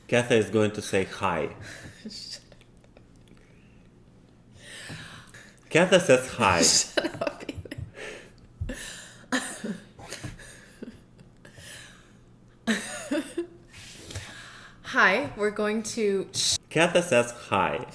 Katha is going to say hi. Katha says hi. Shut up, Hi, we're going to... Katha says hi.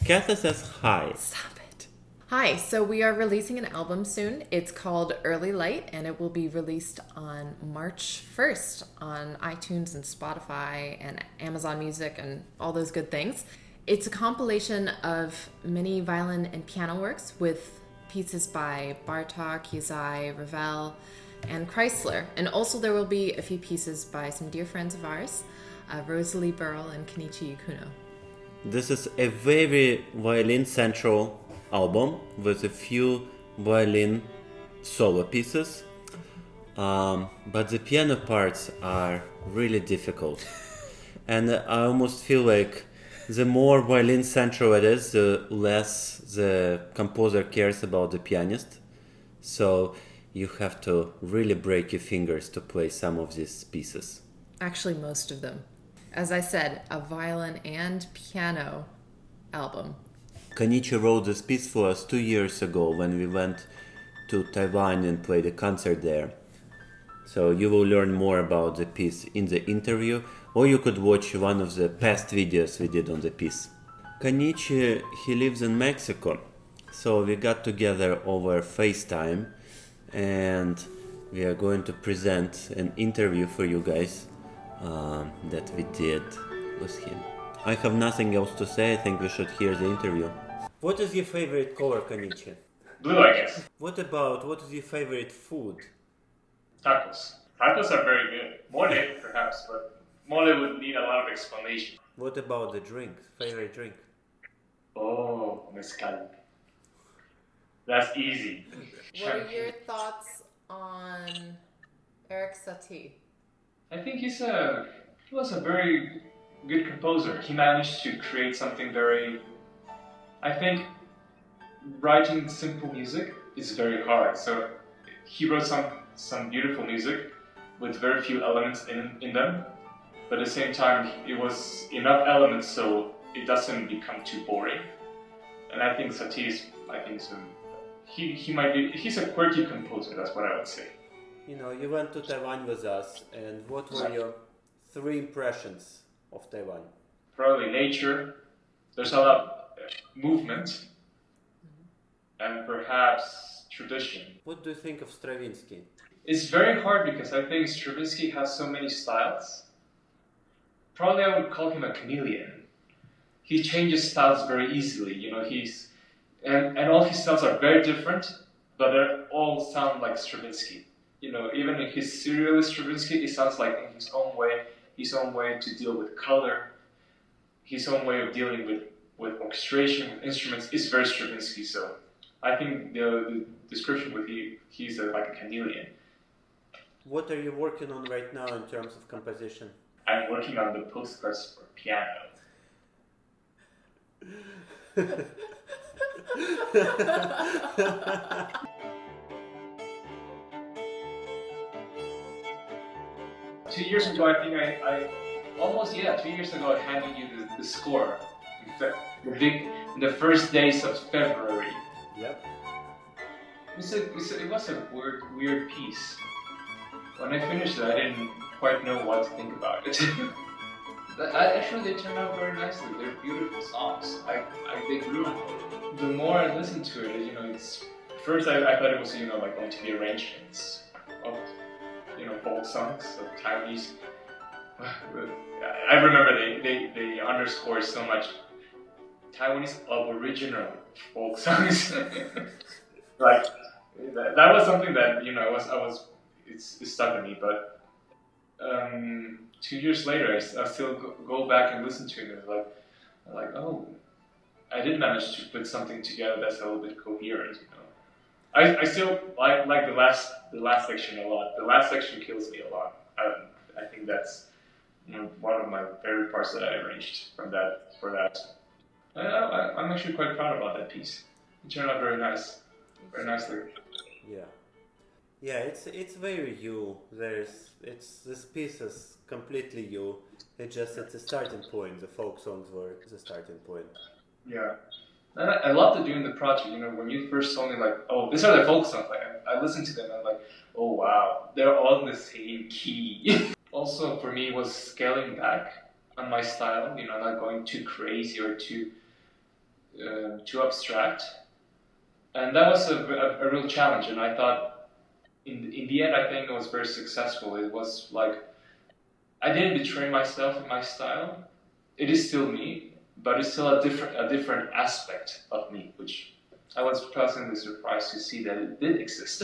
Katha says hi. Stop it. Hi, so we are releasing an album soon. It's called Early Light, and it will be released on March 1st on iTunes and Spotify and Amazon Music and all those good things. It's a compilation of many violin and piano works with pieces by Bartok, Ysaye, Ravel, and Kreisler. And also there will be a few pieces by some dear friends of ours, Rosalie, Burrell, and Kenichi Ikuno. This is a very violin central album with a few violin solo pieces, but the piano parts are really difficult. And I almost feel like the more violin central it is, the less the composer cares about the pianist. So you have to really break your fingers to play some of these pieces. Actually, most of them. As I said, a violin and piano album. Kenichi wrote this piece for us 2 years ago when we went to Taiwan and played a concert there. So you will learn more about the piece in the interview, or you could watch one of the past videos we did on the piece. Kenichi, he lives in Mexico, so we got together over FaceTime and we are going to present an interview for you guys that we did with him. I have nothing else to say. I think we should hear the interview. What is your favorite color, Kenichi? Blue, I guess. What is your favorite food? Tacos. Tacos are very good. Mole, perhaps, but mole would need a lot of explanation. What about the drink? Favorite drink? Oh, mezcal. That's easy. What are your thoughts on Eric Satie? I think he was a very good composer. He managed to create something very... I think writing simple music is very hard. So he wrote some beautiful music with very few elements in them. But at the same time, it was enough elements so it doesn't become too boring. And I think Satie's, he's a quirky composer, that's what I would say. You know, you went to Taiwan with us, and what were your 3 impressions of Taiwan? Probably nature. There's a lot of movement, and perhaps tradition. What do you think of Stravinsky? It's very hard because I think Stravinsky has so many styles. Probably I would call him a chameleon. He changes styles very easily. You know, and all his styles are very different, but they all sound like Stravinsky. You know, even in his serialist Stravinsky, it sounds like in his own way to deal with color, his own way of dealing with orchestration, with instruments is very Stravinsky. So I think the description would be he's like a chameleon. What are you working on right now in terms of composition? I'm working on the postcards for piano. Two years ago, I think I 2 years ago, I handed you the score. The first days of February. Yep. It was a weird piece. When I finished it, I didn't quite know what to think about it. But actually, they turned out very nicely. They're beautiful songs. They grew. The more I listened to it, you know, first I thought it was like going to be arrangements of folk songs of Taiwanese. I remember they underscore so much Taiwanese Aboriginal folk songs. Like that was something that it stuck in me. But 2 years later, I still go back and listen to it. And like, oh, I did manage to put something together that's a little bit coherent. I still like the last section a lot. The last section kills me a lot. I think that's one of my favorite parts that I arranged for that. I'm actually quite proud about that piece. It turned out very nicely. Yeah. Yeah, it's very you. This piece is completely you. It just it's a starting point. The folk songs were the starting point. Yeah. And I loved doing the project. You know, when you first told me like, oh, these are the folk songs. Like, I listened to them and I'm like, oh wow, they're all in the same key. Also, for me, was scaling back on my style. You know, not going too crazy or too abstract. And that was a real challenge. And I thought, in the end, I think it was very successful. It was like I didn't betray myself in my style. It is still me, but it's still a different aspect of me, which I was pleasantly surprised to see that it did exist.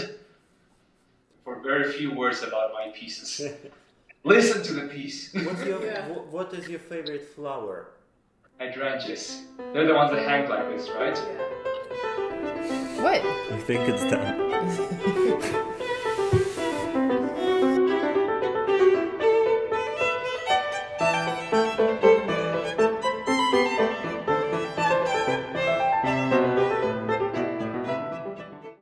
For very few words about my pieces. Listen to the piece. What is your favorite flower? Hydrangeas. They're the ones that hang like this, right? What? I think it's done.